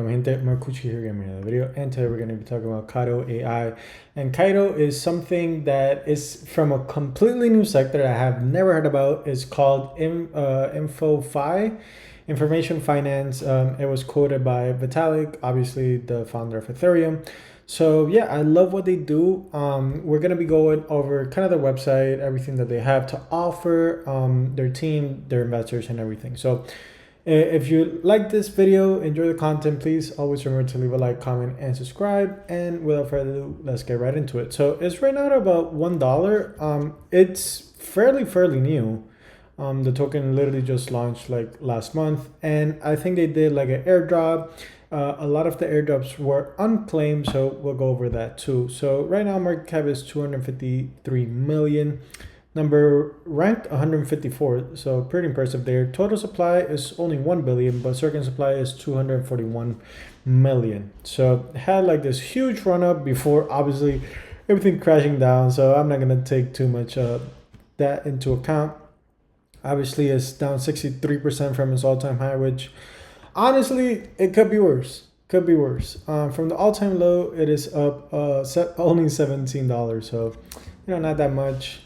mi gente? Marcucci here again in another video, and today we're going to be talking about Kaito AI. And Kaito is something that is from a completely new sector that I have never heard about. It's called Information Finance. It was quoted by Vitalik, obviously the founder of Ethereum. So yeah, I love what they do. We're going to be going over kind of their website, everything that they have to offer, their team, their investors, and everything. So if you like this video, enjoy the content, please always remember to leave a like, comment, and subscribe. And without further ado, let's get right into it. So it's right now at about $1. It's fairly new. The token literally just launched like last month, and I think they did like an airdrop. A lot of the airdrops were unclaimed, so we'll go over that too. So right now market cap is 253 million. Number ranked 154, so pretty impressive there. Total supply is only 1 billion, but circuit supply is 241 million. So it had like this huge run up before obviously everything crashing down. So I'm not gonna take too much that into account. Obviously it's down 63% from its all-time high, which honestly it could be worse. Could be worse. From the all-time low, it is up only $17. So not that much.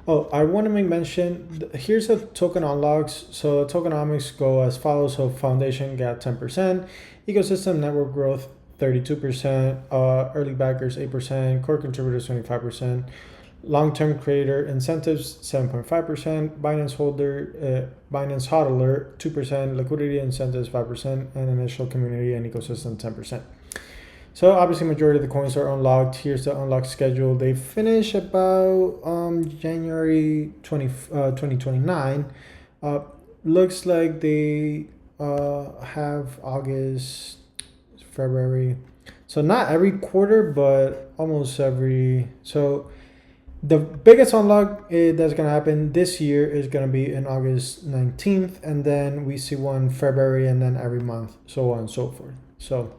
Oh, I want to make mention, here's the token unlocks. So tokenomics go as follows. So foundation got 10%, ecosystem network growth 32%, early backers 8%, core contributors 25%, long-term creator incentives 7.5%, Binance hodler 2%, liquidity incentives 5%, and initial community and ecosystem 10%. So obviously majority of the coins are unlocked. Here's the unlock schedule. They finish about January 2029. Looks like they have August, February. So not every quarter, but almost every. So the biggest unlock that's going to happen this year is going to be in August 19th. And then we see one February, and then every month, so on and so forth. So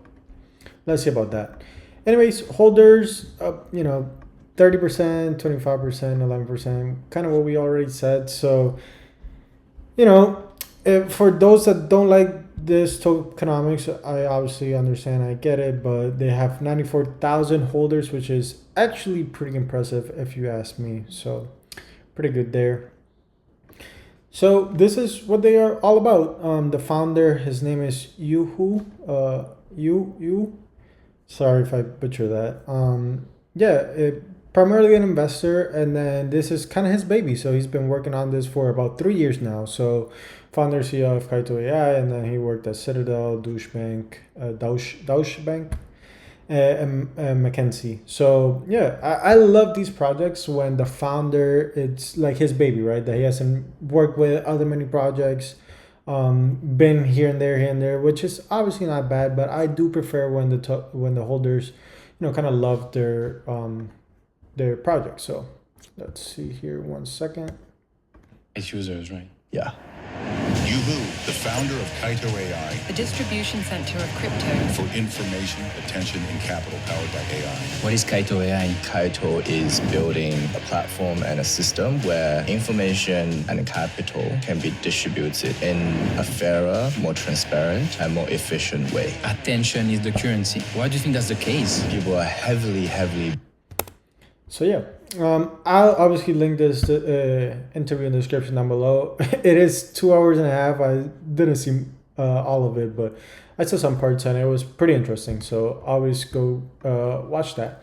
let's see about that. Anyways, holders, 30%, 25%, 11%, kind of what we already said. So, for those that don't like this tokenomics, I obviously understand, I get it, but they have 94,000 holders, which is actually pretty impressive if you ask me. So pretty good there. So this is what they are all about. The founder, his name is Yuhu, sorry if I butcher that. Primarily an investor, and then this is kind of his baby. So he's been working on this for about 3 years now. So founder CEO of Kaito AI, and then he worked at Citadel, Deutsche Bank, and McKinsey. So yeah, I love these projects when the founder, it's like his baby, right? That he hasn't worked with other many projects. Been here and there, which is obviously not bad, but I do prefer when the holders, kind of love their project. So let's see here, 1 second. It's users, right? Yeah. Yuhu, the founder of Kaito AI, the distribution center of crypto for information, attention, and capital powered by AI. What is Kaito AI? Kaito is building a platform and a system where information and capital can be distributed in a fairer, more transparent, and more efficient way. Attention is the currency. Why do you think that's the case? People are heavily. So yeah, I'll obviously link this interview in the description down below. It is 2 hours and a half. I didn't see all of it, but I saw some parts and it was pretty interesting. So always go watch that.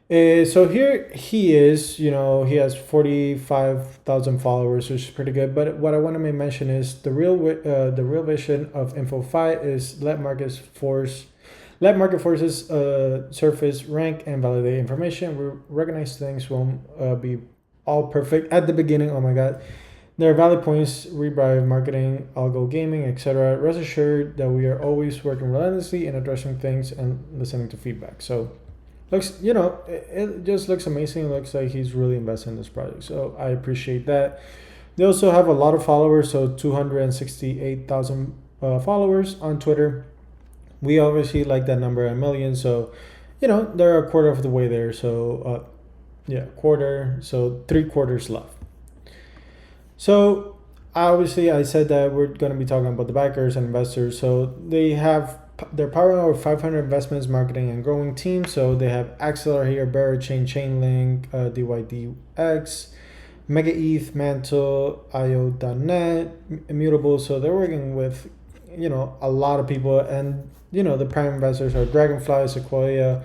So here he is, he has 45,000 followers, which is pretty good. But what I want to mention is the real vision of InfoFi is let market forces surface, rank, and validate information. We recognize things won't be all perfect at the beginning. Oh my God. There are valid points, rebribe, marketing, algo gaming, etc. Rest assured that we are always working relentlessly in addressing things and listening to feedback. So looks, it just looks amazing. It looks like he's really invested in this project. So I appreciate that. They also have a lot of followers. So 268,000 followers on Twitter. We obviously like that number, a million. So, they're a quarter of the way there. So, quarter. So 3 quarters left. So obviously I said that we're going to be talking about the backers and investors. So they have they're powering over 500 investments, marketing, and growing teams. So they have Acceler here, Barachain, Chainlink, DYDX, Mega ETH, Mantle, IO.net, Immutable. So they're working with, a lot of people, and the prime investors are Dragonfly, Sequoia,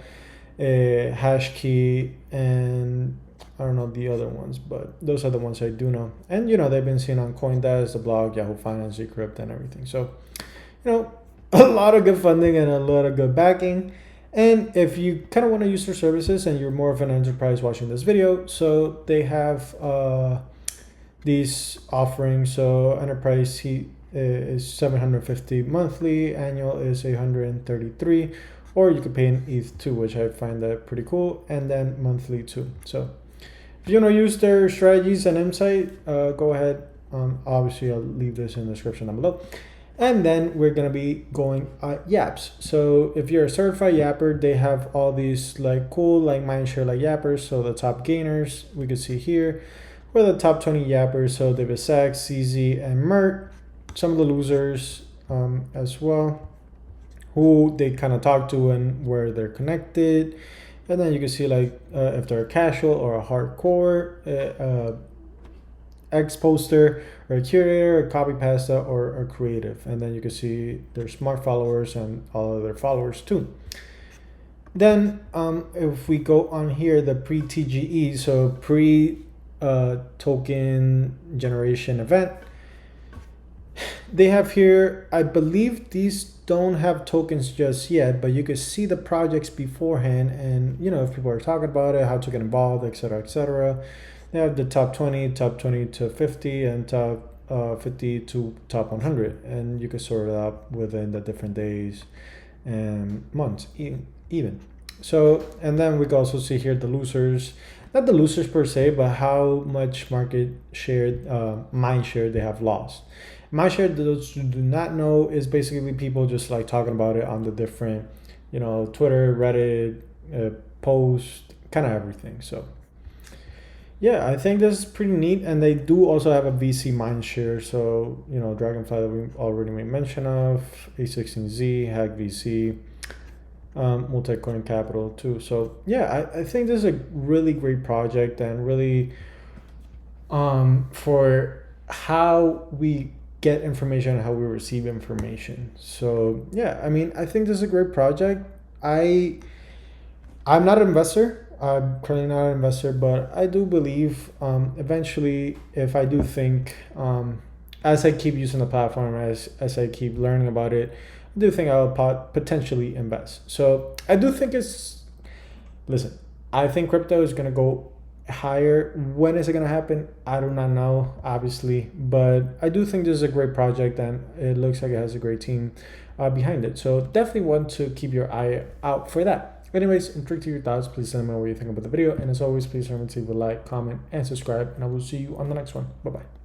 Hashkey, and I don't know the other ones, but those are the ones I do know. And they've been seen on CoinDesk, the blog, Yahoo Finance, Decrypt, and everything. So a lot of good funding and a lot of good backing. And if you kind of want to use their services and you're more of an enterprise watching this video, so they have these offerings. So enterprise is $750 monthly, annual is $833, or you could pay in ETH too, which I find that pretty cool, and then monthly too. So if you want to use their strategies and insight, go ahead. Obviously, I'll leave this in the description down below. And then we're going to be going yaps. So if you're a certified yapper, they have all these cool mindshare yappers. So the top gainers we could see here were the top 20 yappers. So Davis Sachs, CZ, and Mert. Some of the losers as well, who they kind of talk to and where they're connected. And then you can see if they're a casual or a hardcore, X poster, or a curator, a copy pasta, or a creative. And then you can see their smart followers and all of their followers too. Then if we go on here, the pre-TGE, so pre-token generation event, they have here, I believe these don't have tokens just yet, but you can see the projects beforehand, and if people are talking about it, how to get involved, etc., etc. They have the top 20 to 50, and top 50 to top 100, and you can sort it out within the different days and months even. So, and then we can also see here the losers, not the losers per se, but how much market share, mind share they have lost. Mind share, those who do not know, is basically people just talking about it on the different, Twitter, Reddit, post, kind of everything. So yeah, I think this is pretty neat. And they do also have a VC mindshare. So, Dragonfly that we already made mention of, A16Z, Hack VC, Multicoin Capital too. So yeah, I think this is a really great project, and really for how we get information and how we receive information. So yeah, I mean, I think this is a great project. I'm not an investor. I'm currently not an investor, but I do believe eventually, if I do think, as I keep using the platform, as I keep learning about it, I do think I'll potentially invest. So I do think listen, I think crypto is going to go higher. When is it going to happen? I do not know, obviously, but I do think this is a great project, and it looks like it has a great team behind it. So definitely want to keep your eye out for that. Anyways, intrigued to your thoughts, please let me know what you think about the video. And as always, please remember to leave a like, comment, and subscribe. And I will see you on the next one. Bye-bye.